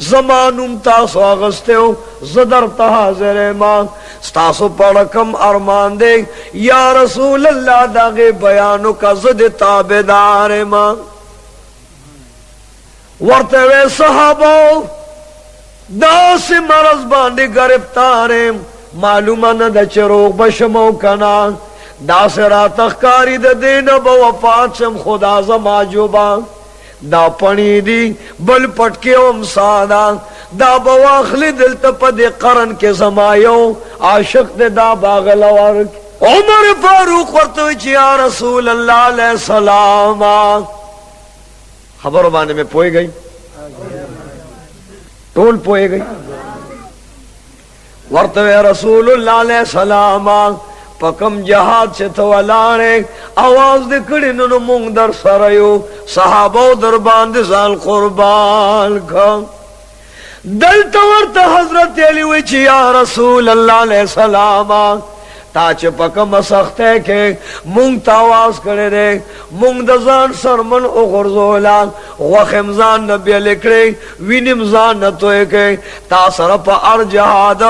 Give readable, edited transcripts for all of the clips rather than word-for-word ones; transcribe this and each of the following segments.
زمانم تاسو اغستے ہو زدر تحاضر ما ستاسو پڑکم ارمان دے یا رسول اللہ داغے بیانو کا زد تابدار ما ورطوے صحابو دا سے مرض باندے گرفتاریم معلومہ ندہ چروغ بشمو کنا دا سے راتخ کاری دا دین با وفات شم خدا زما جوبا دا پنی دی بل پٹکے ام سادا دا بواخلی دلتا پا دی قرن کے زمایو عاشق دے دا باغلوار عمر فاروق ورطوی چی یا رسول اللہ علیہ السلام خبر بانے میں پوئے گئی ٹول پوئے گئی ورطوی رسول اللہ علیہ السلام پکم جہاد سے تو لانے آواز دکڑی ننو مونگ در سریو صحابو در باند زال قربان کا دلتا ورطا حضرت علیوی چی یا رسول اللہ علیہ السلام تاچ پکم سختے کے مونگ تاواز کرے دے مونگ دزان سرمن اغرزولا وخمزان نبی لکڑے وینمزان نتوئے کے تاثر پا ار جہاد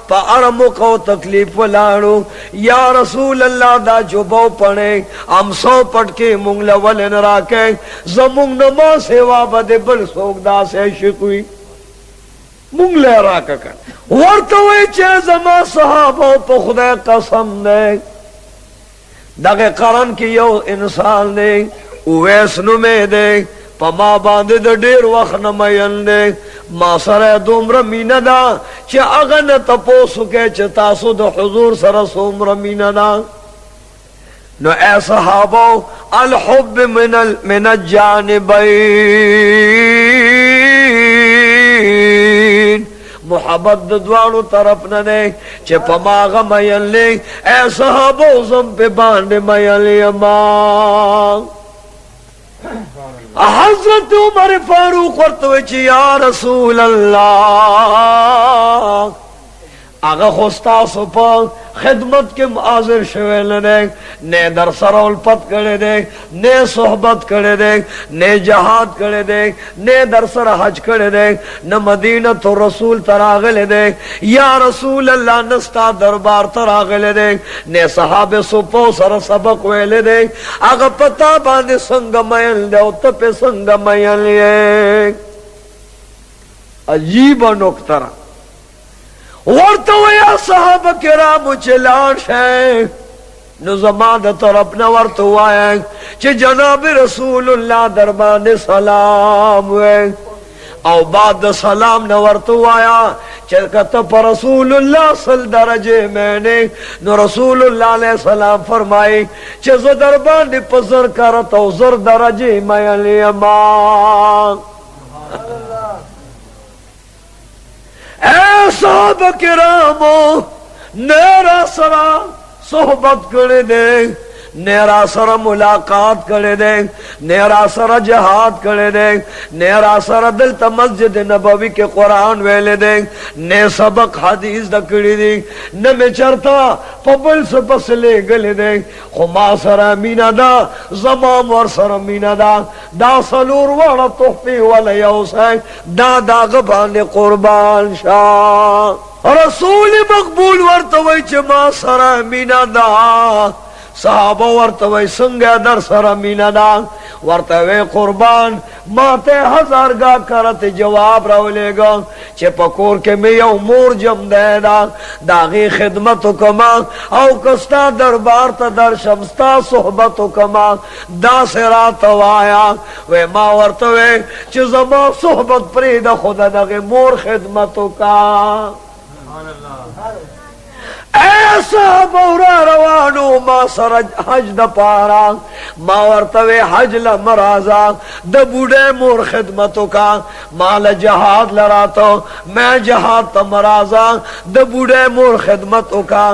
پا ار مقو تکلیف ولانو یا رسول اللہ دا جبو پڑے ام سو پٹ کے مونگ لولن راکے زمونگ نما سیوا بدے بل سوک دا سے شکوی مونگ لے راکا کر ورطوئی چے زما صحابہ پا خدا قسم دے داغے قرن کی یو انسان دے اویس نمے دے پا ما باندے دا دیر وقت نمائن دے ما سر دومر مین دا چے اغن تپو سکے چے تاسو دا حضور سر سومر مین دا نو اے صحابہ الحب من الجانبین محبت دوانو طرف نہ دے چے پماغ میل لے اے صحابو زم پہ باندھ میل یمان حضرت عمر فاروق ورطوے چے یا رسول اللہ آگا خوستا سپا خدمت کے معاذر شویل دے نے در سرول پت کرے دے نے صحبت کرے دے نے جہاد کرے دے نے در سر حج کرے دے نہ مدینہ تو رسول تراغلے دے یا رسول اللہ نستا دربار تراغلے دے نے صحابہ سپو سر سبق ویلے دے آگا پتا باندے سنگ میل دے اتپے سنگ میل یہ عجیب نکترہ ورطو یا صحابہ کرامو چلان شے نو زمان دا طرف نورتو آئے چے جناب رسول اللہ دربان سلام ہوئے او بعد سلام نورتو آیا چلکتا پر رسول اللہ صل درجے میں نے نو رسول اللہ علیہ السلام فرمائی چے زدربان دی پزر کرتا زر درجے میں لیمان اے صحابہ کرامو نیرا سرا صحبت کرے دے نیرا سر ملاقات کرے دے نیرا سر جہاد کرے دے نیرا سر دلتا مسجد نبوی کے قرآن ویلے دے نے سبق حدیث دکڑی دی نمی چرتا پبل سپس لے گلے دے خما سر مینا دا زمام ور سر مینا دا سلور وارا تحفی والی اوسائے دا غبان قربان شاہ رسول مقبول ورطوئی چما سر مینا دا صحابہ ورطوئی سنگے در سر مینا دا ورطوئی قربان ماتے ہزار گا کرت جواب رولے گا چے پکور کے میں یو مور جم دے دا داغی خدمتو کما او کستا دربار تا در شمستا صحبتو کما دا سراتو آیا وے ما ورطوئی چے زما صحبت پرید خدا داغی مور خدمتو کا ایسا بورا روانو ما سر حج دا پارا ما ورطوے حج لمرازا دا بوڑے مور خدمتو کا مال جہاد لراتو میں جہاد تا مرازا دا بوڑے مور خدمتو کا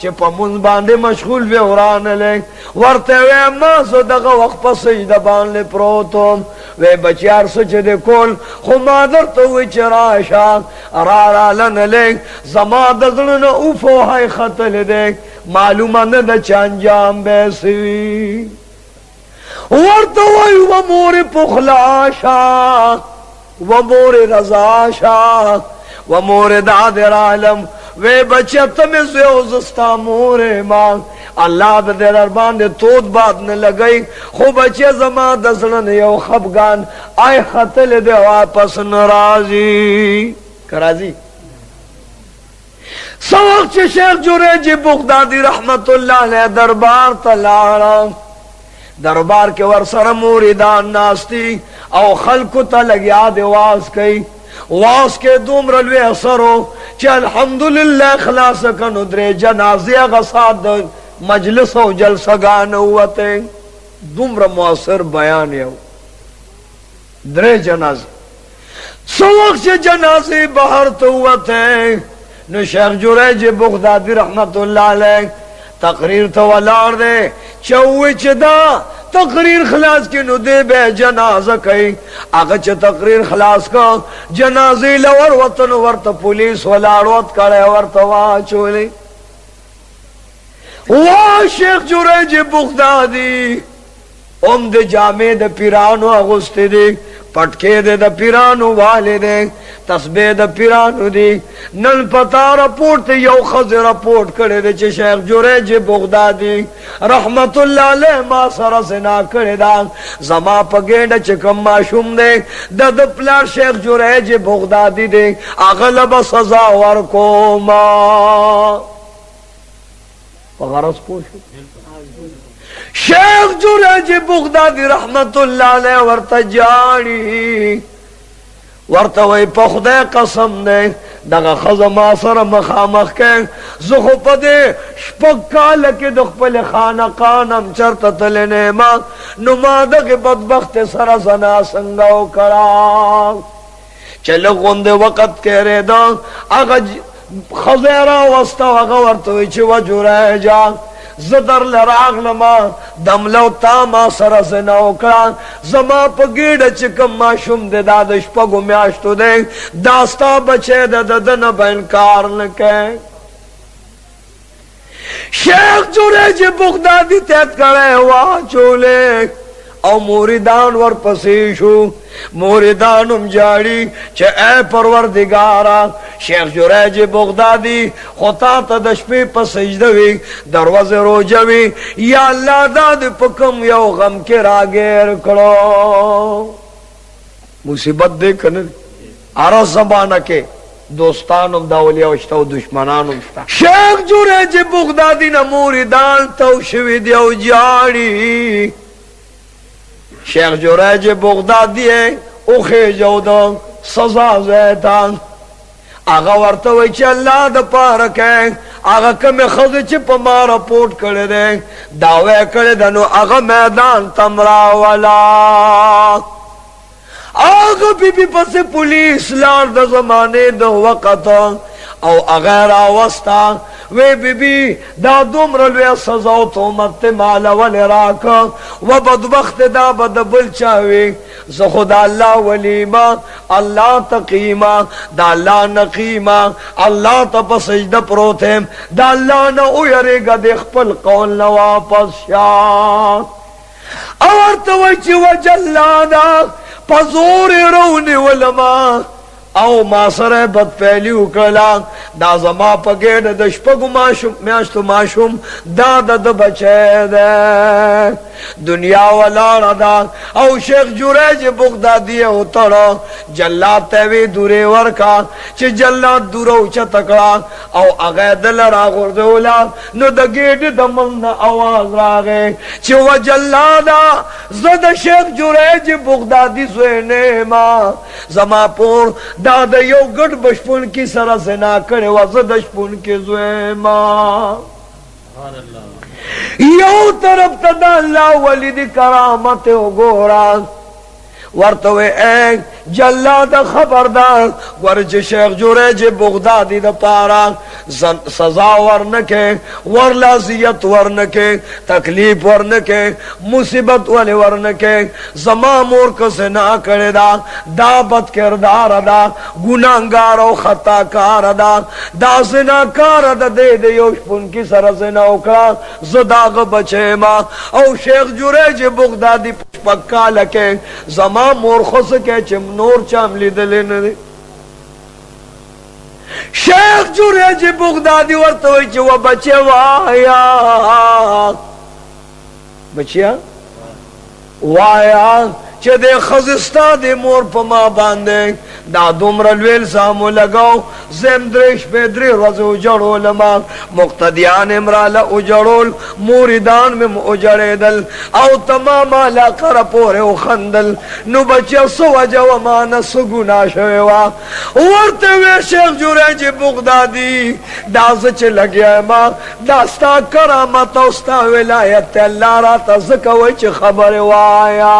چې په مونږ باندې مشغول وي ورانلې ورته وې ما زه دغه وخت په سجده باندې پروتم وې بچیار څه چې د کول خو ما درته وې چې راشه را لنلې زما د زړه نه اوف وهای ختلې دی معلومه نه ده چې انجام به سي ورته وې و مور پخلا شا و مور رضا شا و مور دادر عالم وے بچہ تمہیں زیو زستا مورے ماں اللہ دا دیر اربان دے تود بات نہ لگئی خو بچہ زمان دسلن یو خبگان آئے خطل دے واپس نرازی کرازی سوق چھ شیخ جریج بغدادی رحمت اللہ علیہ دربار تلارا دربار کے ورسر موریدان ناستی او خلقو تا لگیا دے واز کئی واس کے دومر لوی اثرو چه الحمدللہ خلاص کنو درے جنازی غصاد مجلس و جلسگان ہوتے دومر مؤثر بیان یو درے جنازی سو وقت چه جنازی بہر تو ہوتے نو شیخ جریج بغدادی رحمت اللہ علیہ تقریر تو والار دے چوی چه دا تقریر خلاص کی نو دے بے جنازہ کئی آگا چا تقریر خلاص کا جنازی لور وطن ورط پولیس ولاروت کرے ورط واچولی شیخ جریج بغدادی دے جامع دے پیرانو اغسطی دی پٹکے دے پیرانو والے دے تسبیح دا پیرانو دی نن پتا رپورٹ یو خز رپورٹ کرے دے چے شیخ جریج بغدادی رحمت اللہ علیہ ما سر سنا کرے دا زما پگینڈ چکم معشوم دے دد پلار شیخ جریج بغدادی دے اغلب سزا ورکو ما غرص پوشو شیخ جریج بغدادی رحمت اللہ علیہ ورتجاری ورتوی په خدای قسم نه دغه خزما سره مخامخ کې زخه په دې شپږ کال کې د خپل خانقانم چرته تلنه ما نو ما دغه بدبخت سره زنا څنګه وکړه چلو غوند وخت کې ردا هغه خزیرا واسطه هغه ورته چې وجوره جا زدر لراغ لما دملو تا ما سر زنا وکړه زما په ګډه چې کوم ماشوم د دادش پګو میاشتو دی داستا بچی د ددن به انکار نه کوي شیخ جریج بغدادی تیت کړه واچولې او موریدان ور پسې شو موریدانم جاړي چې اے پروردگارا شیخ جریج بغدادی خطا ته د شپې په سجده وی دروازه روجوي یا الله داد پکم یو غم کې راګیر کړو مصیبت دې کنه ارا زمانہ کې دوستانم دا اولیاء شته او دشمنانم شته شیخ جریج بغدادی نه موریدان تو شوی دی او جاړي شیخ جریج بغدادی اوخی جودن سزا زیتان آغا ورطوی چی اللہ دا پارکے آغا کم خض چی پا ما رپورٹ کردے دعوے کردنو آغا میدان تمراولا آغا بی بی پس پولیس لار دا زمانے دا وقت او اغیر آوستا وی بی بی دا دومر لوی سزاو تومت مالا ولی راکا و بدبخت دا بدبل چاوی زخود اللہ ولیما اللہ تقیما دا اللہ نقیما اللہ تا پسجد پروتیم دا اللہ نا اویرے گا دیکھ پل قول نواپس شاک اور توچی و جلانا پزور رونی ولما او ما سره بد پهلی وکړه دا زما په ګډه د شپږو میاشتو ماشوم دا د بچی ده دنیا ولاړه ده او شیخ جریج بغدادی وتړه جلاد ته وی دورې ورکا چې جلاد دوره اوچته کړه او هغه دل راغورځوله نو د ګېډې د من اواز راغی چې و جلاده زه د شیخ جریج بغدادي زوی نه ما زما پور دا دا یو گڑ بشپون کی سر زنا کرے وزد شپون کی زوے ماں یو طرف تدا اللہ ولی دی کرامت گورا ورطوے ایک جلاد خبردار ورچ شیخ جوریج بغدادی دا پارا سزا ورنکے ورلازیت ورنکے تکلیف ورنکے مصیبت والی ورنکے زما مور کسنا کرے دا بد کردار دا گناہگار و خطا کار دا زنا کار دا دے یوشپن کی سر زنا اکڑا زداغ بچے ما او شیخ جوریج بغدادی پکا لکے زما مور خس کے چم نور چاملی دلے ندے شیخ جوریج بغدادی ورطوئی چو بچے وایا بچیا وایا چه دے خزستا دے مور پا ما باندے دا دومر لویل سامو لگاو زم دریش پہ دری روز اجڑو لما مقتدیان امرالا اجڑول موریدان میں اجڑے دل او تمام علاقہ رپورے و خندل نو بچے سو جوا مانا سگونا شویوا ورتے وے شیخ جوریج بغدادی دا زچ لگیا ما داستا کرامت اوستا ولایت اللہ را تزکوی چی خبر وایا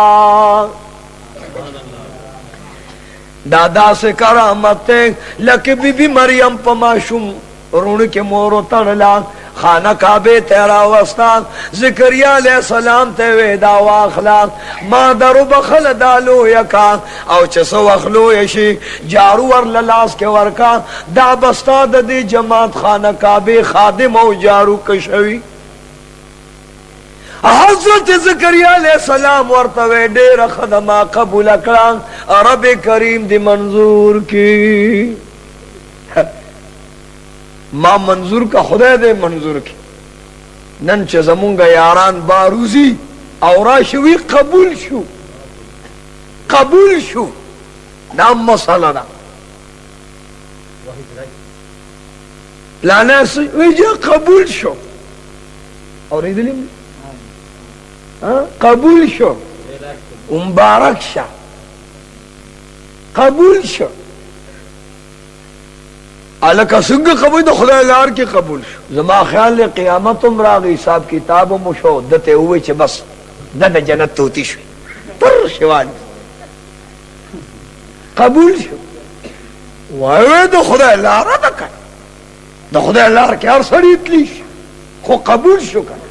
دادا سے کرامت لکہ بی بی مریم پا معشوم رون کے مورو تڑلا خانہ کعبے تیرا وستان زکریہ علیہ السلام تے ویدا واخلا مادرو بخل دالو یکا او چسو اخلو یشی جارو ور للاس کے ورکا دا بستا دا دی جماعت خانہ کعبے خادم او جارو کشوی حضرت زکریہ علیہ السلام ورطوے دیر خدمہ قبول اکران رب کریم دی منظور کی ما منظور کا خدا دے منظور کی نن چه زمونگا یاران باروزی اورا شوی قبول شو نام مسئلہ دا لانا ویجا قبول شو اور ایدلی قبول شو مبارک شا قبول شو الکا سنگ قبول دا خدا لار کی قبول شو زما خیال لے قیامت امراغی حساب کتاب مشو دتے ہوئے چھ بس دا جنت توتی شو پر شوانی قبول شو وائوے دا خدا لارا دا کن دا خدا لار کی ہر سڑی اتلی شو خو قبول شو کن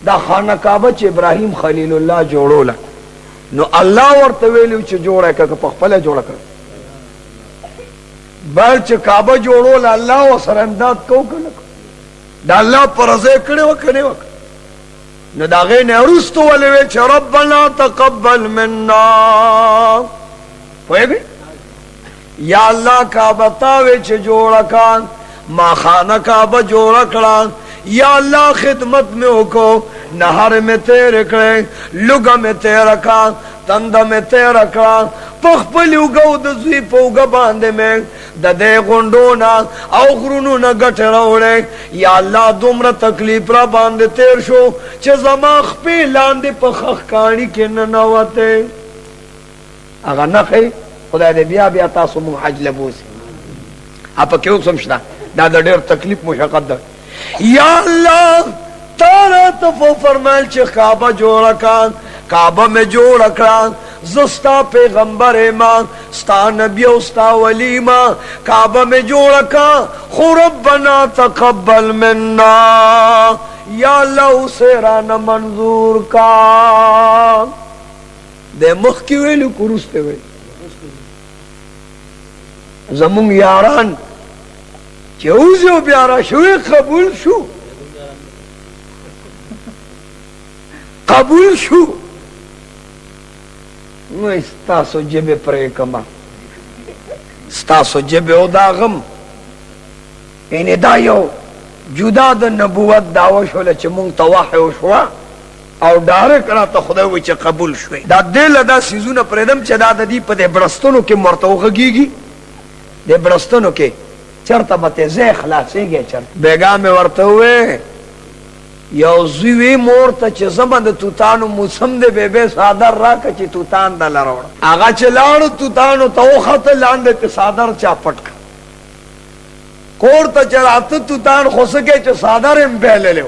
دا خانہ کعبہ چھ ابراہیم خلیل اللہ جوڑو لک نو اللہ ورطویلیو چھ جوڑا کہ پخپلے جوڑا کر بل چھ کعبہ جوڑو لا اللہ و سرنداد کو کنکو دا اللہ پرزے کڑے وکنے وک نو دا غین ارستو ولیوے چھ ربنا تقبل مننا پوئے گئے یا اللہ کعبہ تاوے چھ جوڑا کان ما خانہ کعبہ جوڑا کران یا اللہ خدمت میں ہوکو نہر میں تیرے کرے لگا میں تیرا کان تندہ میں تیرا کان پخپلی اگاو دزوی پا اگا باندے میں ددے گنڈونا او غرونونا گٹ روڑے یا اللہ دومرا تکلیف را باندے تیر شو چه زماخ پی لاندے پا خخکانی کے ننواتے اگا نخی خدا دے بیا بیا تاسو مو حج لبوسی آپ کیوں سمجھنا دادا دیر تکلیف مشاقت دا یا اللہ تارا تفو فرمائل چه کعبہ جوڑا کان کعبہ میں جوڑا کان زستا پیغمبر ایمان ستا نبی و ستا ولی ایمان کعبہ میں جوڑا کان خو ربنا تقبل مننا یا اللہ اسے رانا منظور کان دے مخ کی ویلو کرستے ویلو زمون یاران چوزیو بیارا شوی قبول شو قبول شو نو استاسو جب پریکما استاسو جب او داغم اینی دایو جدا دا نبوت داوشو لچه مونگ تواحیو شوا او ڈارک را تا خداوی چه قبول شوی دا دیل دا سیزون پریدم چه دا دی پا دی برستنو که مرتوخ گیگی دی برستنو که چرتا بتے زی خلاصے گئے چرتا بیگا میں ورطا ہوئے یو زوی مورتا چه زمان دا توتانو موسم دے بے بے سادر راکا چه توتان دا لروڑا آغا چه لارو توتانو تا او خط لاندے تے سادر چا پٹکا کورتا چه رات توتان خوسکے چه سادر ام بیلے لیو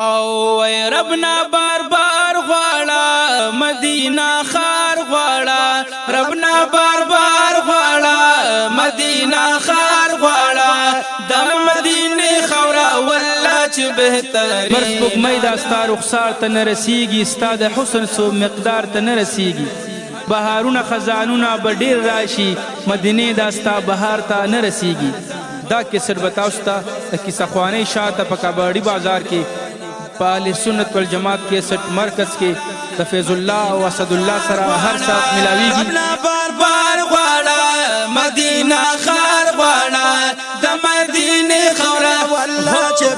او ربنا بار بار غواړه مدینه خار غواړه ربنا بار بار غواړه مدینه خار غواړه د مدینه خورا والله چې بهتري مرسبک میدا ستار رخسار ته نه رسیږي ستاد حسن سو مقدار ته نه رسیږي بهارونه خزانونه بډیر راشي مدینه داستا بهار ته نه رسیږي دا کیسر بتاوستا د کیسه خوانی شاته په کباړی بازار کې پال سنت والجماعت کے سٹ مرکز کے تفیض اللہ و اسد اللہ سرا ہر ساتھ ملاویگی بار بار غواړه مدینہ خار غواړه د مدینه خورا والله چې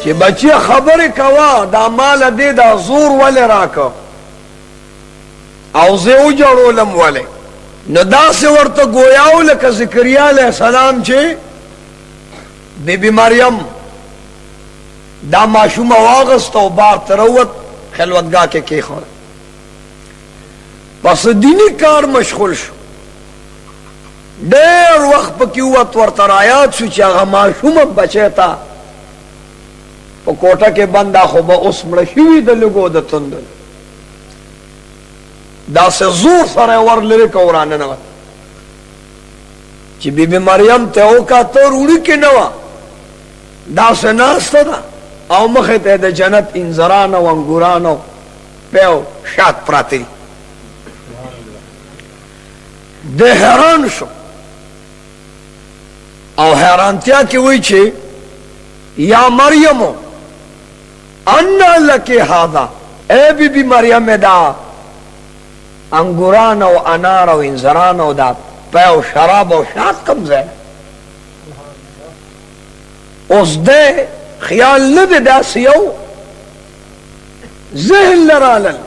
چې بچی خبره کوا دا مال دې دا زور ولې راکو او زه وجړولم ولې نو داسې ورته گویاو لکه زکریا علیہ السلام چې بی بی مریم دا معشومه واغست او بار تروت خلوتگاه کې کېښوده پس دینی کار مشغول شو ډېر وخت پکې ووت ورته رایاد شو چې هغه معشومه بچی ته په کوټه کې بنده خو به اوس مړه شوي د لږو د تندو دا سے زور سره ور لري کورانه نه چې بی بی مریم ته او کا ته روړي کې نه وا دا سے ناسته ده او مخه ته د جنت انذران او انګوران او په شات پراتی د حیران شو او حیرانتیا کې وای چې یا مریم ان لک هذا اے بی بی مریم دا انگوران او انار او انزران او دا پیو شراب او شاد کم زین اوس دے خیال نده دا سیو ذہن لرالل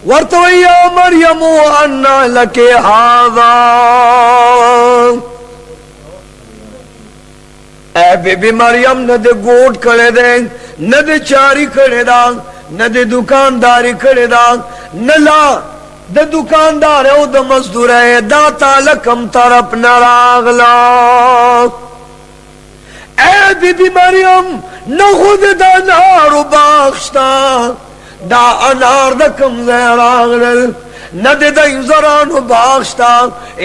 ورطوی یا مریم انا لکی هذا اے بی بی مریم نده گوٹ کڑے دے نده چاری کڑے دا نده دکانداری کڑے دا نلا د دکاندار او د مزدور دا تعالی کم طرف نراغلا اے بی بی مریم نہ خود دا انار باغشتا دا انار دا کم زیراغلل نہ دا انزران باغشتا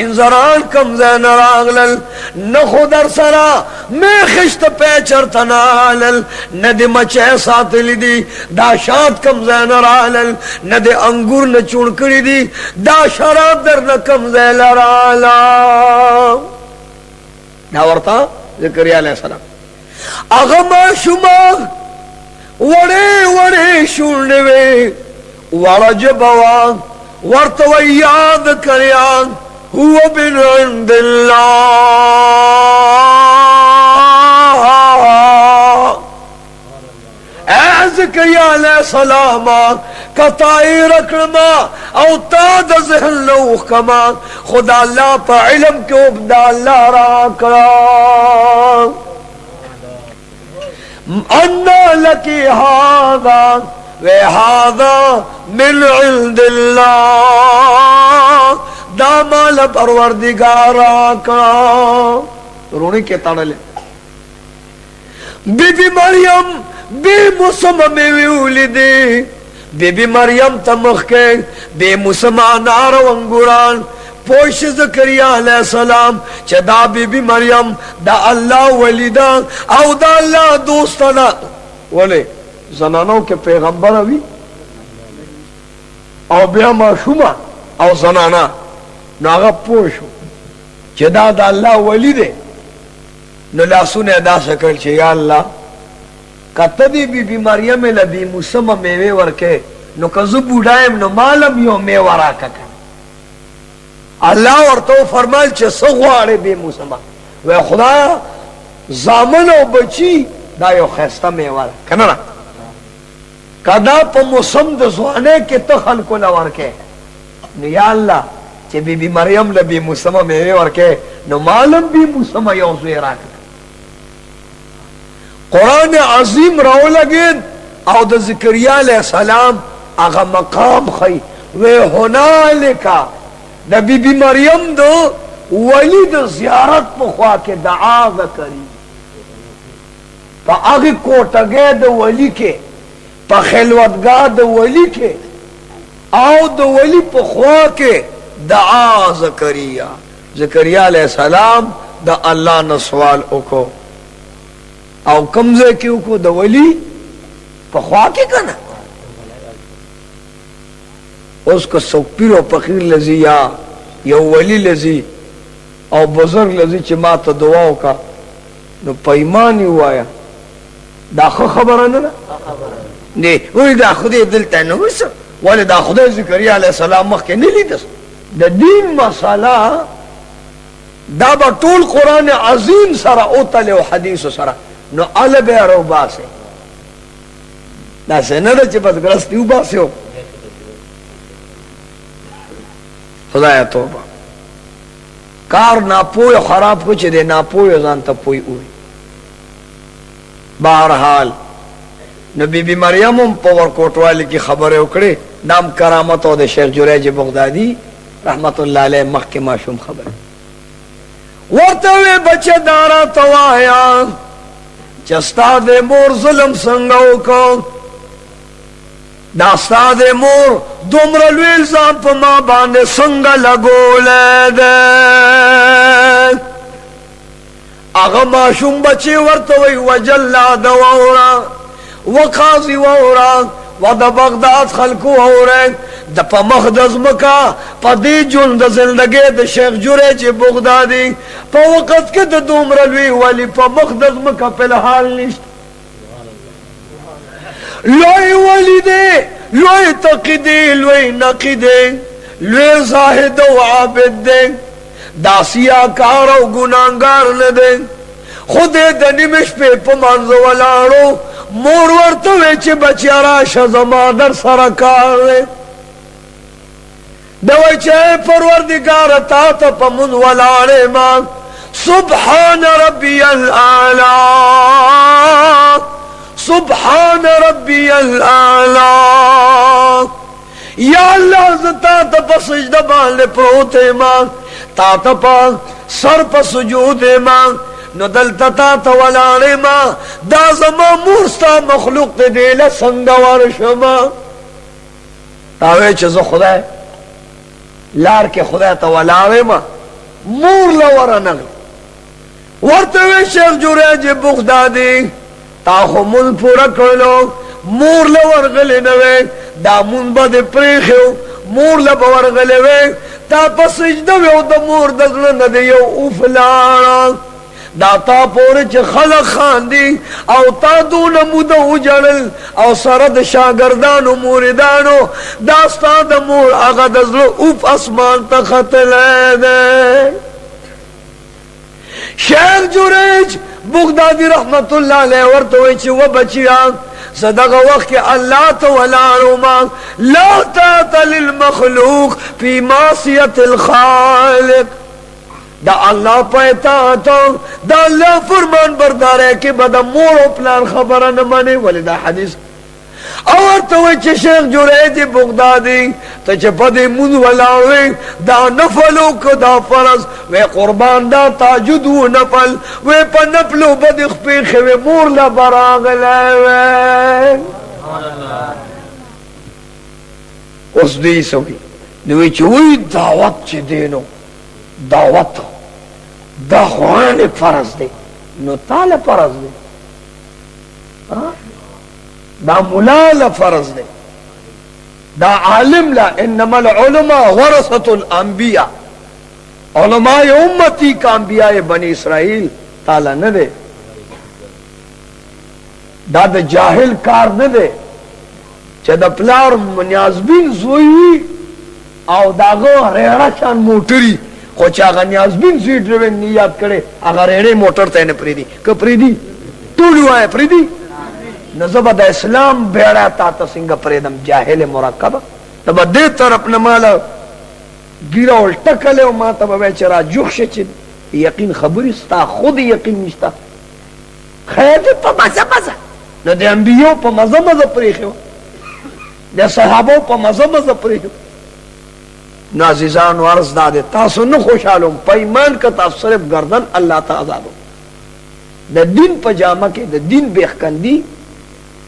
انزران کم زیراغلل نہ خود ارسرا میں خشت پیچر تنالل نہ دے مچے ساتھ لی دی دا شاد کم زیراغلل نہ دے انگور نہ چوڑ کری دی دا شراب در نہ کم زیراغلا دا ورطا ذکریہ علیہ السلام اغما شما وڑے وڑے شونوے وڑا جبوان ورطو یاد کریان هو من عند اللہ اے زکریا علیہ السلام کتائی رکھما او تاد ذہن لوخ کما خدا اللہ پا علم کے ابدا اللہ را کرام انا لکی هذا وهذا من عند الله دا مال پروردگار کا رونے کے تاڑلے بی بی مریم بی مسمہ میں ولیدی بی بی مریم تمخ کے بی مسمہ نار و انگوران پوش زکریا علیہ السلام چه دا بی بی مریم دا اللہ ولیدہ او دا اللہ دوستانا ولی زنانوں کے پیغمبر ہوئی او بیا معصومه او زنانا، نو هغه پوه شو چې دا د الله ولی دی. نو لاسونه داسې کړل چې یا الله کته دی بی بی مریم له بی موسی میوه ورکه، نو که زه بوډا یم نو مالم یو میوه راکه. الله ورته فرمایل چې څه غواړې بی موسی؟ وی خدا زامن او بچی دا یو ښایسته میوه ده که نه؟ که دا په موسم د ځوانۍ کې ته خلکو له ورکې، نو یا الله چې بی بی مریم له بی موسی میوه ورکې، نو مالم بی موسی یو زوی راکه. قرآن عظیم راو لگید او د زکریا علیہ السلام اغا مقام خی وی هنالکا د بی بی مریم دو ولی د زیارت پخوا کے دعا کری، پا اغی کوٹگے د ولی کے، پا خلوتگاہ د ولی کے، او د ولی پخوا کے دعا زکریا. زکریا علیہ السلام دا اللہ نے سوال اکو او کمزے کیوں کو دا ولی پخوا کے کنا اس کو سو پیر و فقیر لذی یا ولی لذی او بزرگ لذی چی ما تا دعاو کا نو پیمانی ہوایا دا خبر نا نی وی دا خودی دلتا نویسا ولی دا خودی زکریا علیہ السلام مخ کے نلی دس دا دین مسئلہ دا با طول قرآن عظیم سرا اوتل و حدیث سرا نو علب رو باسے دا سنده چی بس گرستیو باسے ہو. خدای توبہ کار ناپوی خراب کو چی دے ناپوی زانتا پوی اوی. بہرحال نبی بی مریم پور کوٹوالی کی خبر اکڑے نام کرامت او دے شیخ جریج بغدادی رحمت اللہ علیہ مخ کے معشوم خبر ورطوے بچے دارا توایا چستا دے مور ظلم سنگو کو داستا دے مور دومرلوی الزام پا ما باندے سنگا لگو لے دے اغا معشوم بچے ورطوی وجلہ دوورا وقاضی وورا و دا بغداد خلقو وورا دا پا مخدز مکا پا دی جون دا زندگی دا شیخ جریج بغدادی پا وقت کے دا دومرلوی والی پا مخدز مکا پلحال نشت لوی ولی دے لوی تقی دے لوی نقی دے لوی زاہد و عابد دے دا سیاکار و گناہگار ندے خود دنیمش پہ پمانزو والارو مور ورطوے چے بچیارا شزمادر سرکار دے دوئی چے پروردگار تا تا پمن والارے ماں سبحان ربی العالی سبحان ربی الاعلی یا اللہ زتا تا پا سجدہ بالے پروتے ماں تا تا پا سر پا سجود ماں نو دلتا تا تا ولانے ماں دا زمان مورستا مخلوق تے دیلے سنگوار شما تاوے چیز خدا ہے لار کے خدا تا ولانے ماں مور لورا نگل ورطوے شیخ جریج بغدادی تا خو من پورا کرلو مور لور غلی نوے دا من با دے پریخیو مور لبور غلی وے تا پا سجدویو دا مور دزل ندیو افلانا دا تا پوری چی خلق خاندی او تا دون مدو جڑل او سرد شاگردانو موردانو داستا دا مور آغا دزل اف اسمان تا خطلے دے. شیخ جریج بغدادی رحمت اللہ علیہ ورطوئی چی و بچیان صدق وقت کہ اللہ تولارو ماں لا تاتا للمخلوق فی معصیت الخالق دا اللہ پیتاتا دا اللہ فرمان بردار ہے کہ بدا مور و پلان خبرہ نمانے ولی دا حدیث اور توی چه شیخ جریج بغدادی تا چه پدی من ولاوی دا نفلو که دا فرض وی قربان دا تاجد و نفل وی پا نفلو بدی خپیخ وی مور لبراغ لوی اس دیسو کی نوی چوی دعوت چه دینو دعوت دا خوان فرض دی نو تال فرض دی دا مولا فرض دے دا عالم لا انما العلماء ورثۃ الانبیاء، علماء امتی کا انبیاء بنی اسرائیل تعالی نه دے، دا د جاهل کار نه دے چې د پلار نیازبین زوی او داغه ریړه چان موټری خو چې هغه نیازبین زوی ډرایوینګ نه یاد کړي هغه ریړې موټر ته نه پریدي که پریدي ټول وای پریدي نزب د اسلام بیڑا تا څنګه پریدم جاهل مرکب تب دې طرف نه مال ګیره ولټکل او ما ته به چې را جوخ شي چې یقین خبري ستا خود یقین نشتا خیر دې په مزه مزه نو د انبیو په مزه مزه پریخو د صحابه په مزه مزه پریخو. نو عزیزان ورز داده تاسو نه خوشالم پیمان که تاسو صرف گردن الله ته آزادو د دین پجامه کې د دین بیخکندی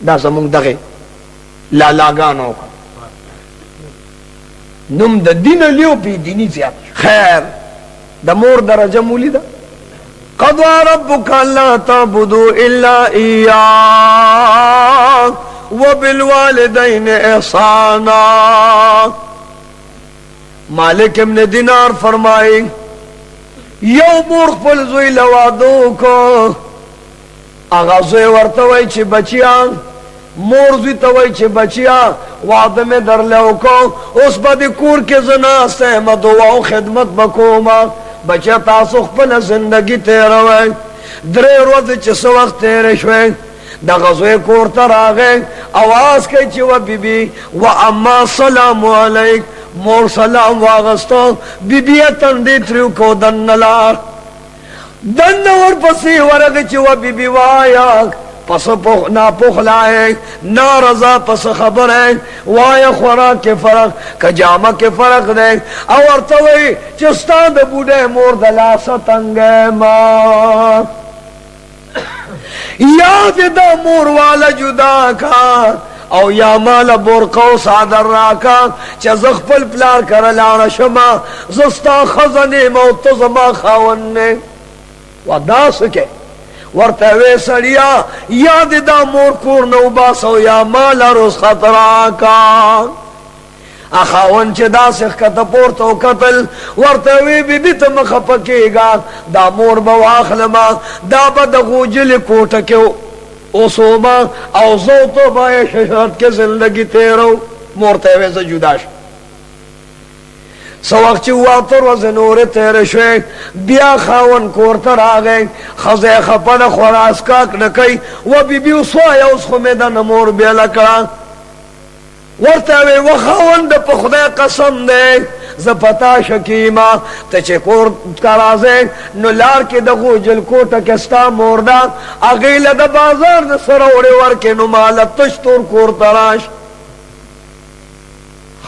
دا زمونږ دغه لالاګانو نوم د دین لیو بی دینی زیاد. خیر د مور درجه مولیده قضى ربك الا تعبدوا الا اياه وبالوالدين احسانا. مالک ابن دینار فرمائی یو مور خپل زوی لوادو کو اغا زوی ورتوی چی بچیا مور زوی توی چی بچیا وعده میں در لو کو اس با دی کور کے زنا سہم دعا خدمت بکوما بچیا تاسو خپل زندگی تیروی درے روز چس وقت تیرے شوی دا غزوی کور تر آگے آواز کئی چی و بی بی و اما سلام علیک مور سلام واغستو بی بی تندی تریو کو دن نلار دن اور پسی ورغ چی و بی بی وایا پس نا پخلائے نا رضا پس خبر ہے وایا خوراک کے فرق کجامہ کے فرق دے اور توی چستان دا بوڑے مور دلا ستنگے ماں یاد دا مور والا جدا کا او یا مال برقو صادر راکا چا زخپل پلار کرلانا شما زستا خزنی موتزما خاوننے و دا سکے ورتوی سڑیا یاد دا مور کور نو باسو یا مال رسخت راکا اخاون چه دا سخ کتا پورتو قتل ورتوی بی بی تم خپکے گا دا مور بواخلما دا بدغو جل کوٹکیو اوسوما او زو تو بائے ششرت کے زندگی تیرو مورتے ویسے جداش سوق چی واتر وزنور تیر شوی بیا خاون کورتر آگئے خزے خپن خوراسکاک نکی و بی بی اسوائی اس خمیدہ نمور بیا لکڑا ورتاوی و خاون دا پخدے قسم دے زپتا شکیما تچے کور کرازے نو لار کے دغو جل کوٹا کستا موردا اغیل دا بازار دا سروڑے ورکے نو مالت تشتور کور تراش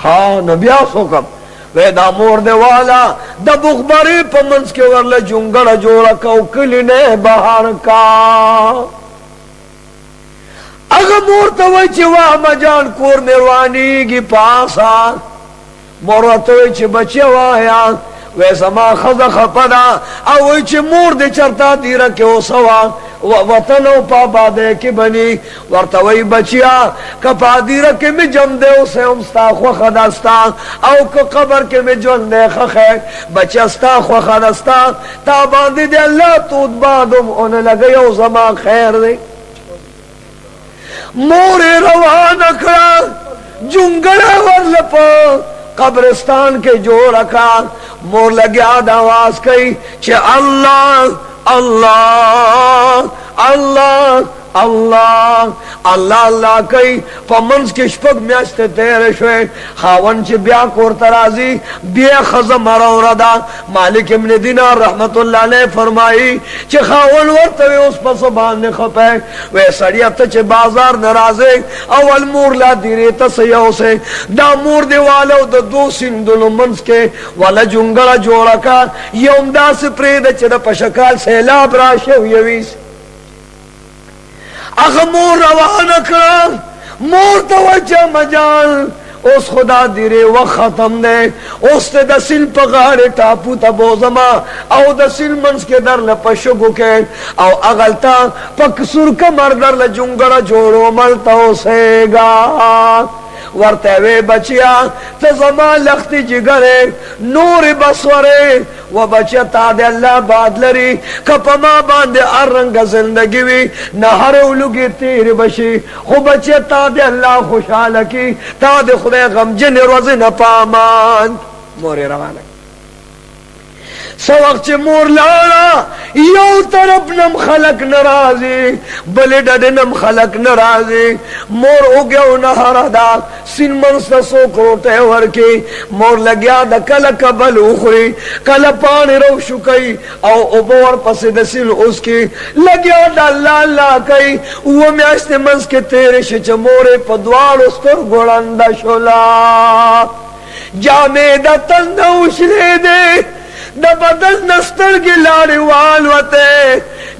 خواہ نبیا سوکم وی دا مورد والا دا بخبری پا منس کے ورل جنگڑ جوڑا کوکلنے بہار کا اگا مورتوی چی واہ مجان کور نروانی گی پاسا مورتوی چی بچی وایا ویسا ما خزا خپدا اوی چی مور دے چرتا دیرا کے او سوا وطن او پابا دے کی بنی ورتوی بچیا کپا دیرا کے میں جم دے اسے امستا خوخدستا او که قبر کے میں جن دے خخے بچستا خوخدستا تا باندی دے اللہ تود بادم انہیں لگے او زمان خیر دے مورے روان اکڑا جنگڑا ورلپا قبرستان کے جو رکھا مور لگیا دواز کئی چھے اللہ اللہ اللہ اللہ اللہ اللہ کئی پا منز کے شپک میاشتے تیرے شوئے خاون چی بیا کور ترازی بیا خزم مرو ردا مالک ابن دینار رحمت اللہ علیہ فرمائی چی خاون ورطوی اس پس باننے خپے وی سڑیت چی بازار نرازے اول مور لا دیری تسیو سے دا مور دیوالو دا دو سندلو منز کے والا جنگل جوڑا کا یوم دا سپرید چی دا پشکال سیلاب راشے ہویویس اخ مور روان اکرام مور توجہ مجال اس خدا دیرے وقت ختم دے اس تے دسل پغارے ٹاپو تبوزما او دسل منس کے در لپشگو کے او اغلتا پک سر کمر در لجنگڑا جوڑو ملتا ہو سے گا ورته وی بچیا ته زما لختی جګره نور بصوره و بچیا تا د الله باد لري کپ ما باندې ارنګ زندگی وی نه هر ولګي تیر بشي خو بچیا تا د الله خوشاله کی تا د خدای غمجن روز نه پامان مور روانه سو وقت چه مور لاړه یو طرف نم خلق ناراضي بل ډډنم خلق ناراضي مور وګو نه هرادا سین منس سو کوټه ورکی مور لګیا د کله کبل اخري کله پان رو شکای او اوبور پس د سین اوس کی لګیا د الله الله کوي و میاشت منس کې تیر ش چ مور په دوالو ستر ګړند شولا جامې د تنو شلې دې د بدل نسترګې لاړې والوته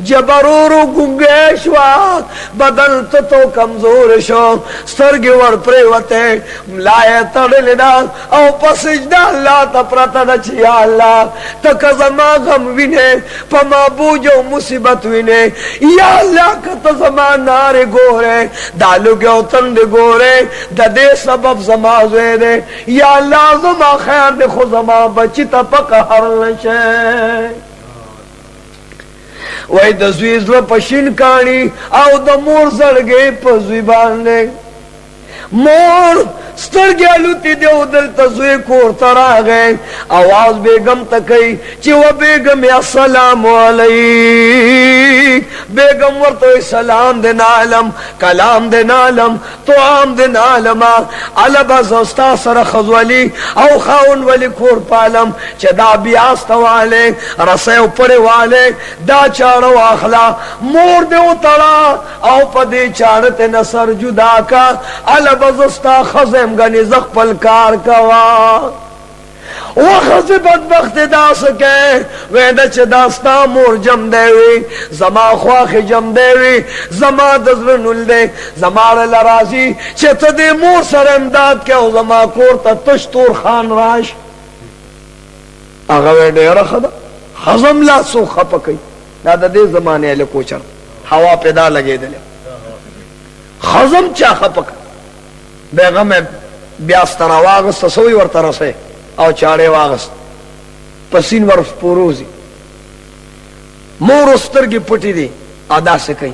جبرورو ګونګې شوه بدل ته تو کمزور شو سترګې ور پرېوتې ملا یې تړلې ده او په سجده الله ته پرته ده چې یا الله ته که زما غم وینې په ما بوج او مصیبت وینې یا الله که ته زما نارې ګورې دا لوګې او تندې ګورې د دې سبب زما زوی دی یا الله زما خیر دی خو زما بچي ته په قهر نشه وای د زوی زړه پشین کانی او د مور زړګې په زوی باندې مور سترګې الوتې دی او دلته زوی کور ته راغی اواز بیګم ته کوي چې و بیګم السلام علیک بیگم ورته سلام دین عالم کلام دین عالم طعام دین عالم علبا زستا سره خزولی او خاون ولی کور پالم چې دا بیاستواله رسیو پرواله دا چاړو اخلا مور دې وتړه او پدې چاړته نصر جدا کا علبا زستا خزم غني زخپل کار کوا وخذ بدبخت دا سکے ویدہ چه داستا مور جم دیوی زما خواخ جم دیوی زما دزر نل دے زما لرازی چه تدی مور سر امداد کے او زما کور تا تشتور خان راش اغوی دیر خدا خزم لا سو خپکی دا دے زمانے علی کوچر ہوا پیدا لگے دلے خزم چا خپک بیغم بیاستر آواغست سوی ورطرسے او چاړې واغست پسین ور پوروزی مور سترګې پټې دي ادا سکي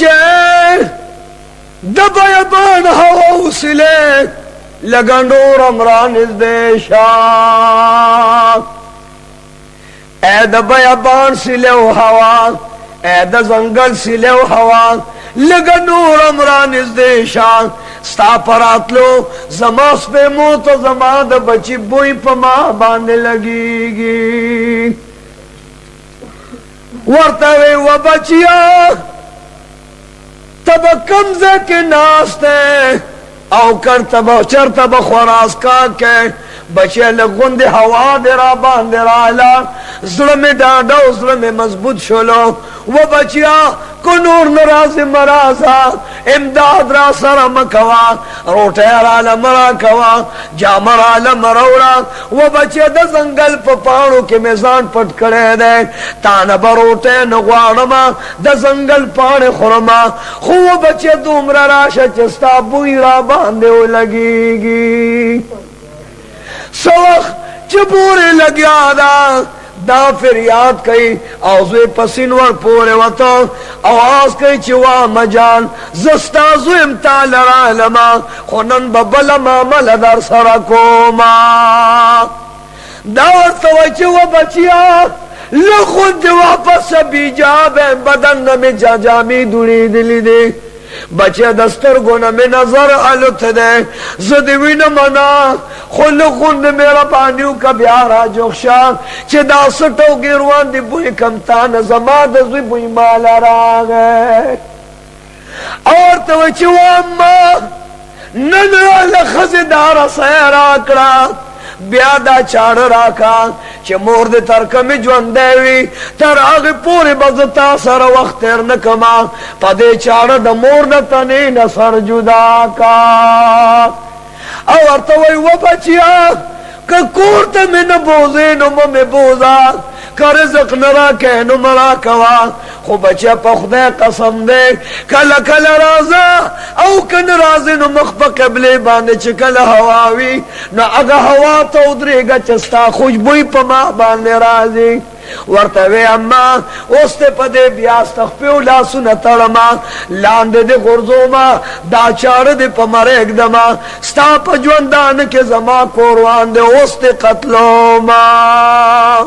چې د بیابان حوصله لګندور امران دیشا اے د بیابان سلو هوا اے د زنګل سلو هوا لګندور امران دیشا ستا پراتلو زما سپے موت زما د بچی بوئی پا ما باندے لگیگی ورتوی و بچیا تب کمزے کے ناستے او کر تب چر تب خوراز کا کے بچے لگوند ہوا دے را باندے را علا ظلم ڈاڈا ظلم مضبوط شلو و بچیا کو نور نراز مرازا امداد را سر مکوا روٹے را لمرا کوا جامر را لمروڑا و بچے دا زنگل پا پانو کے میزان پٹ کرے دے تانا بروٹے نغوارما دا زنگل پانے خورما خو بچے دومرا راشا چستا بوئی را باندے ہو لگی گی سوخ چپورے لگیا دا فریاد کئی اوزوی پسینور پورے وطا آواز کئی چوا مجان زستا زویم تالر علما خونن ببلا مامل در سرکوما داور توی چوا بچیا لخون دی واپس بیجاب بدن نمی جامی دوری دلی دی بچے دستر گونا میں نظر علت دے زدوین منا خل خوند میرا پانیو کا بیارا جوخشا چے دا سٹو گیروان دی بوئی کمتان زمان دزوی بوئی مالا را گئے اور تو چواما ننرا لخزدارا سیرا کرا بیادا چاڑ راکا چه مور دی ترکمی جوان دیوی تر آغی پوری بزتا سر وقت تیر نکما پا دی چاڑ دا مور نتنی نصر جدا کا او ارتوی و بچیا که کورتا من بوزی نمو می بوزا رزق نرا که نو مرا کوا خو بچه پا خدای قسم دے کل کل رازا او کن رازی نو مخ پا قبلی بانده چه کل هواوی نو اگا هوا تا ادریگا چستا خوشبوی پا ما بانده رازی ورتوی اما اوسته پده بیاست خپیو لاسو نترما لانده ده غرزو ما دا چار ده پا مرک دما ستا پا جوندان که زما کوروان ده اوسته قتلو ما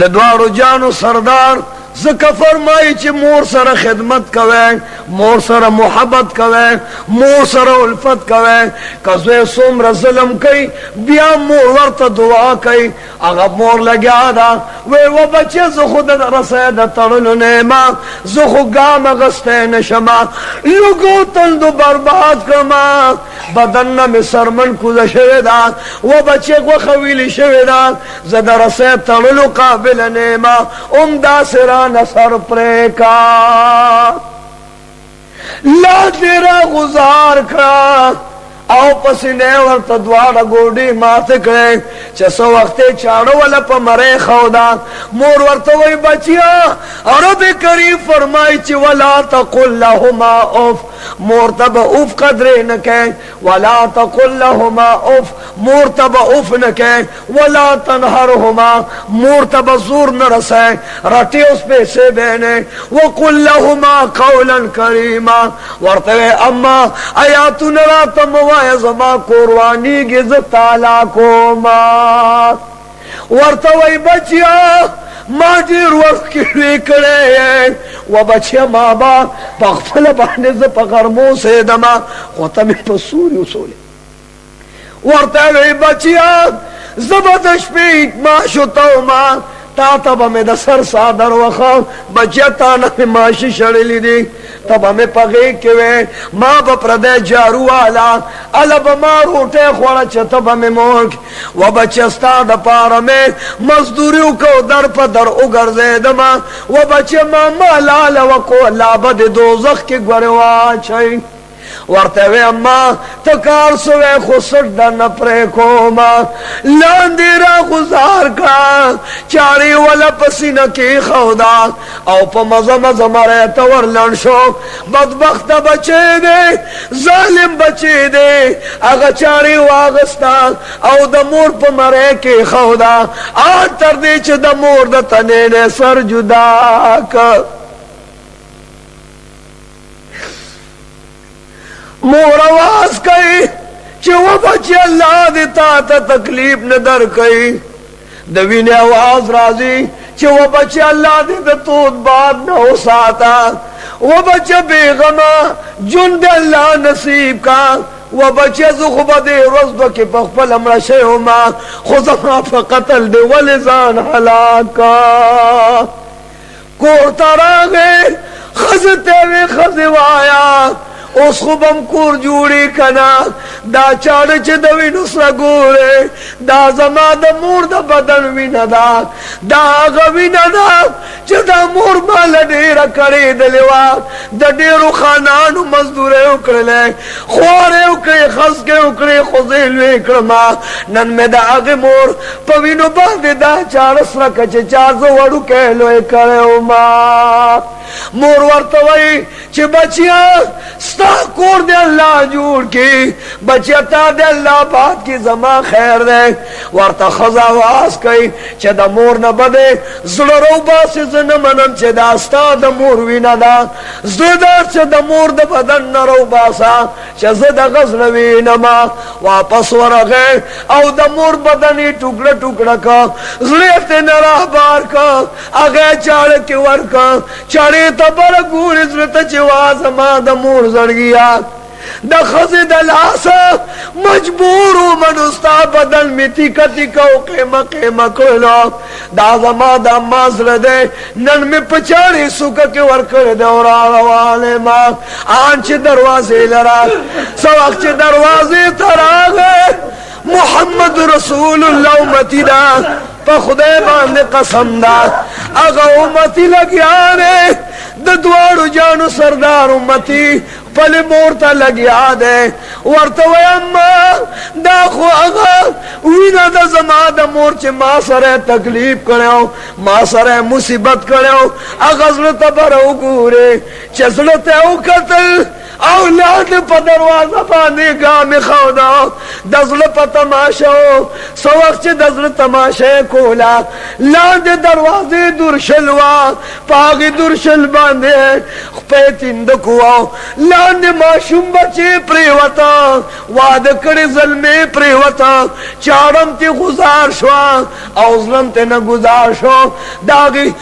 د دوارو جانو سردار زکا فرمائی چی مور سر خدمت کوئے مور سر محبت کوئے مور سر الفت کوئے کزوے سومر ظلم کئی بیا مور ورطا دعا کئی اگا مور لگیا دا وی و بچے زخو دا رسید ترلو نیما زخو گام غستے نشما لگو تندو برباد کما بدن نمی سرمن کود شویدا و بچے کو خویلی شویدا زد رسید ترلو قابل نیما امدہ سران نصر پریکا لا تیرا گزار کرا او پسینے ورطا دوارا گوڑی مات کرے چسو وقتے چاڑو والا پا مرے خودا مور ورطا وی بچیا رب کریم فرمائی چی ولا تقل لهما اف مور تب اف قدرے نکے ولا تقل لهما اف مور تب اف نکے ولا تنہرهما مور تب زور نرسے رٹی اس پہ سے بینے وقل لهما قولا کریما ورطا وی اما آیاتو نراتا موائے زما قربانی گز تالا کو ما ورطوئی بچیا ما دیر وقت کیوی کرے و بچیا ما با پاقفل بانیز پا غرمو سے دما خوطمی پا سوری اصولی ورطوئی بچیا زبدش پیک ما شتاو ما تا تب ہمیں دا سر سادر وخا بچیا تانا میں ماشی شڑی لی دی تب ہمیں پغی کیوے ماں بپردے جارو آلا علا بما روٹے خوڑا چا تب ہمیں مولک و بچیا ستا دا پارا میں مزدوریو کو در پا در اگر زیدما و بچیا ماں مالا وکو لابد دوزخ کی گوروا چاہی ورطوی اما تکار سوے خسر دا نپرے کوما لاندی را گزار کا چاری والا پسینہ کی خودا او پا مزا مزا مرے تور لنشو بدبخت بچے دے ظالم بچے دے اگا چاری واغستا او دا مور پا مرے کی خودا آن تر دے چھ دا مور دا تنین سر جدا کر مور آواز کئی چی وہ بچی اللہ دیتا تا تکلیف ندر کئی دوین آواز رازی چی وہ بچی اللہ دیتا تود باد نہ ہو ساتا وہ بچی بیغمہ جن دے اللہ نصیب کا وہ بچی زخبہ دے رزبہ کی پخپل امرہ شیہما خزمہ پا قتل دے ولزان حلاکا کورتا راگے خزتے وی خزوایا اس خوبم کور جوڑی کنا دا چاڑ چه دوی نسر گورے دا زما دا مور دا بدن وی ندا دا آغا وی ندا چه دا مور مالا دیر کری دلیوا دا دیرو خانانو مزدورے اکرلے خوارے اکرے خسکے اکرے خوزیلوے اکرما نن میں دا آغی مور پوینو باندے دا چاڑ سرکا چه چازو وڑو کہلوے کرے اوما مور ورطوئی چه بچیا ستا کور دے اللہ جوڑ کی بچیا تا دے اللہ بات کی زمان خیر دے ورطا خضا واس کئی چه دا مور نبدے زلرو باسی زنمنم چه دا ستا دا مور وینا دا زدر چه دا مور دا بدن نرو باسا چه زد غزلوی نما واپس ورغے او دا مور بدنی ٹکڑا ٹکڑا کا زلیفت نراہ بار کا اگے چاڑ کی ور کا چاڑی تبر گور ازلت چواز ما دا مور زڑ گیا دا خزد الاسا مجبورو منستا بدل میتی کتی کو قیمہ قیمہ کلو دا زما دا مازل دے نن میں پچاڑی سکا کے ورکر دے اور آروالے ماں آنچ دروازے لرا سوقت دروازے تراغے محمد رسول اللہ امتی دا پا خدای باندے قسم دا اگا امتی لگیانے د دوارو جانو سردار امتی پل مورتا لگیا دے ورطا ویما دا خو اغا وینا دا زما دا مور چه ما سره تکلیف کریو ما سره مصیبت کریو اغا زلتا برو گوره چه زلتا او قتل اولاد پا دروازه باندې گامی خودا دزل پا تماشاو سو وقت چه دزل تماشا کولا لاند دروازه درشلوا پاگی درشل باندې خپی تندکواو لاند ماشوم بچه پریوتا وعده کڑی ظلمه پریوتا چارم تی گزار شوا او ظلم تی نگزار شو داگی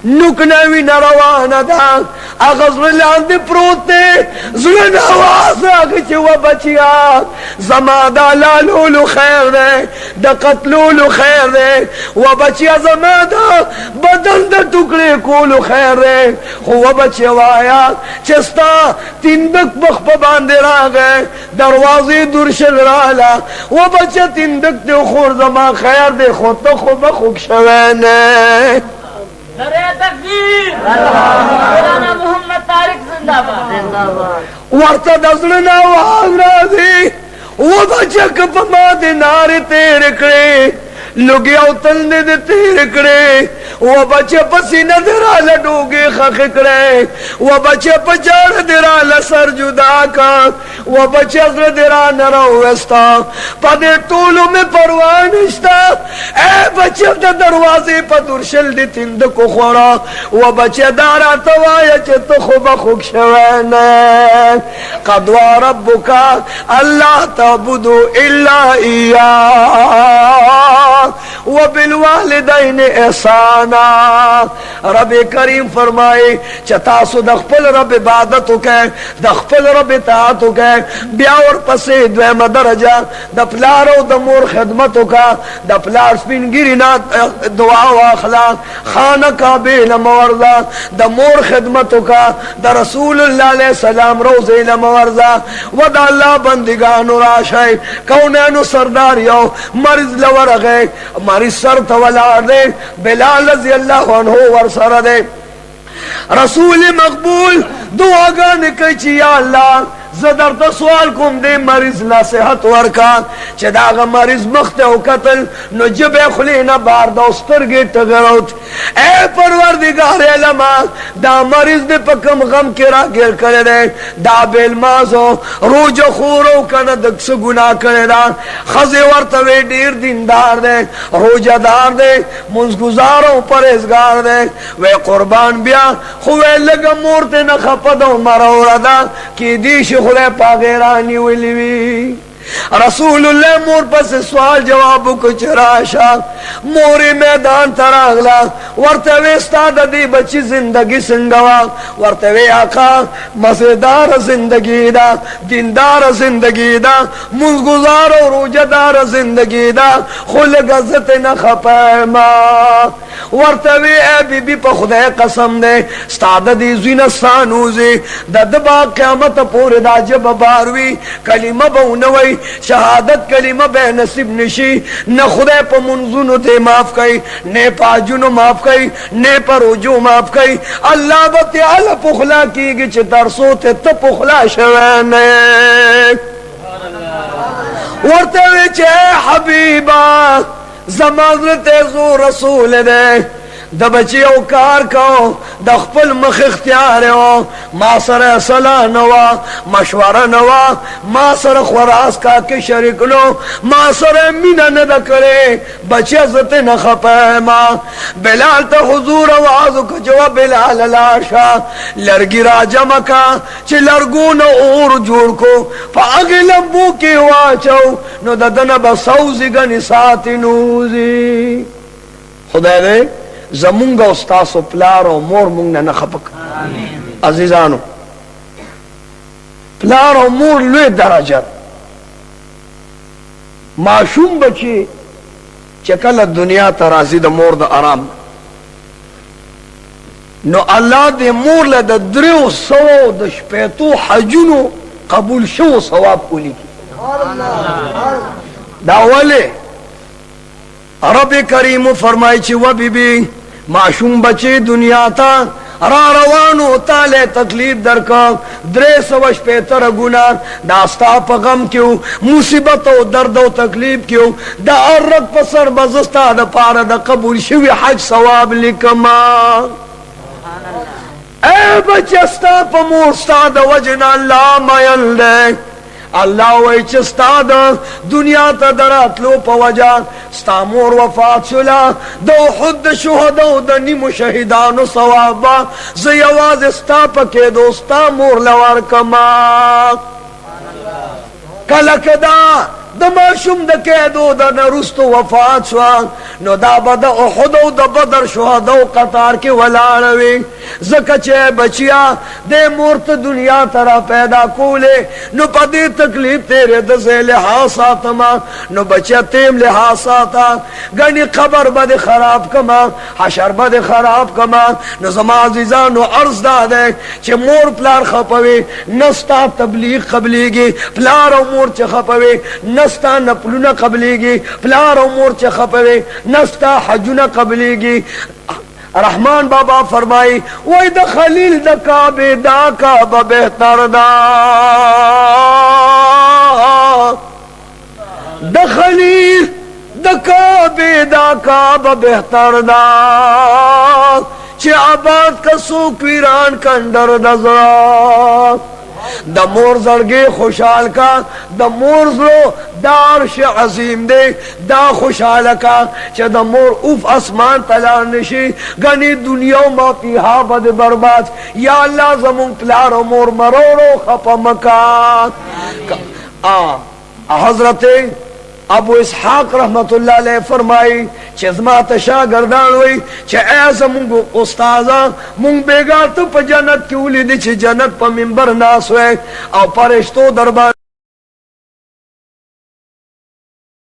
نکنوی نروانا دا اغزر لاندی پروت دے زلن آواز آگی چی و بچیا زمادا لالولو خیر دے دا قتلولو خیر دے و بچیا زمادا بدن دا ٹکڑے کولو خیر دے و بچیا وایا چستا تندک بخ باندے را گئے دروازی درشل رالا و بچیا تندک دے خور زمان خیر دے خود تا خوب خوک شوینے نعرہ تکبیر مولانا محمد طارق زندہ باد ورطا دزلنا آواز رازی وہ بچہ کپا ماں دے نارے تیرے کڑے لگی اوتلنے دے تیرے کڑے وہ بچہ پسینہ دیرا لڈوگے خاک کڑے وہ بچہ پچاڑ دیرا لسر جدا کا وہ بچہ ازر دیرا نرو وستا پدے طولو میں پروانشتا اے بچہ دا دروازے پا درشل دی تند کو خورا وہ بچہ دارا توایا چے تو خوب خوک شوینے قدوا ربکا اللہ تعبدو الا ایاہ وبالوالدین احسانا رب کریم فرمائے چتاسو دخپل رب عبادتو کے دخپل رب اطاعتو کے بیا اور پسے دویم درجہ دپلارو دمور خدمتو کا دپلار سپینگیری نا دعا و اخلاق خانہ کعبے لمورزا دمور خدمتو کا دا رسول اللہ علیہ السلام روزے لمورزا ودا اللہ بندگانو راشای کونینو سردار یو مرض لور گئے مریض سر تولار دے بلال رضی اللہ عنہ ورسر دے رسول مقبول دعا گانے کچی یا اللہ زدر تا سوال کم دے مریض لا صحت ورکا چه داغا مریض مخت او قتل نو جب خلینا بار دوستر گی تگروت اے پروردگار علماء دا مریض دے پکم غم کرا گر کرے دے دا بیل مازو روج خورو کنا دکس گناہ کرے دا خزی ورطوے دیر دیندار دے روجہ دار دے منزگزاروں پریزگار دے وے قربان بیا خوے لگا مورتے نخپدو مرورا دا کی دیش خدای پاگیرانی ولیوی رسول اللہ مور پس سوال جوابو کچھ راشا موری میدان تراغلا ورطوی استاد دی بچی زندگی سنگوا ورطوی آقا مزیدار زندگی دا دیندار زندگی دا منزگزار و روجدار زندگی دا خلق عزت نخپیما ورطوی اے بی بی پا خدای قسم دے استاد دی زینستانوزی دا دبا قیامت پور دا جب باروی کلمہ بونوی شہادت کلمہ بے نصیب نشی نہ خدای پا منزونو تے معاف کئی نے پا جنو معاف کئی نے پا رجو معاف کئی اللہ بتعالی پخلا کی گی چھ ترسو تے تپخلا شوینے ورطوی چھے حبیبا زمان تیزو رسول دے دا بچی او کار کو دا خپل مخ اختیار ہو ما سر صلاح نوا مشورہ نوا ما سر خوراس کا کے شرک لو ما سر مینہ ندا کرے بچی عزت نخپیما بلال تا حضور آوازو کجوا بلال لاشا لرگی راجہ مکا چی لرگون اور جوڑ کو پا اگی لمبو کی واچو نو دا دن بسوزی گنی ساتی نوزی خدا دے زمونگا استاسو پلارو مور مونگنا نخپک عزیزانو پلارو مور لوی درجت معشوم بچی چکل دنیا ترازی دا مور دا آرام نو اللہ دے مور لدہ دریو سو دا شپیتو حجونو قبول شو ثواب کولی کی دا والے رب کریم فرمائی چی و بی بی معشوم بچے دنیا تا را روانو تاله تکلیف درکا 375 گنا داستا پا غم کیو مصیبت و درد و تکلیف کیو دا ارک پسر بزستا دا پارا دا قبول شوی حج ثواب لکما اے بچستا پا مورستا دا وجنا اللہ مائل دے اللہ وی چستا دا دنیا تا دراتلو پا وجا ستا مور وفات شلا دو حد شہدو دا نیم شہیدانو ثوابا زیواز ستا پکے دوستا مور لور کما کلکدا دماشم د کېدو د نرستو وفات شو نو دا بد احد او د بدر شهدا او قطار کې ولاړوي زکه چې بچیا د مورت دنیا ترا پیدا کوله نو پدې تکلیف تیرے د زله ساتما نو بچیا تیم له ساتا غني قبر بد خراب کما حشر بد خراب کما نو زما عزیزانو عرض ده چې مور پلار خپوي نستا تبلیغ قبليږي پلار او مور چې خپوي نستا نپلونا قبلیگی پلار و مور چه خپوی نستا حجونا قبلیگی رحمان بابا فرمائی وی دا خلیل دا کعبے دا کعبہ بہتر دا دا خلیل دا کعبے دا کعبہ بہتر دا چه آباد کا سوک ویران کندر دا زرا دا مور زرگی خوشحال کا دا مور زرو دا عرش عظیم دے دا خوشحال کا چا دا مور اوف اسمان تلار نشی گنی دنیا ما پیہا بد برباد یا اللہ زمون پلار و مور مرورو خپا مکان حضرت ابو اسحاق رحمت اللہ علیہ فرمائی چزما تشاگردان ہوئی چھ ایسا منگو استازا منگ بیگا تو پا جنت کیولی دی چھ جنت پا منبر ناس ہوئے او پرشتو دربان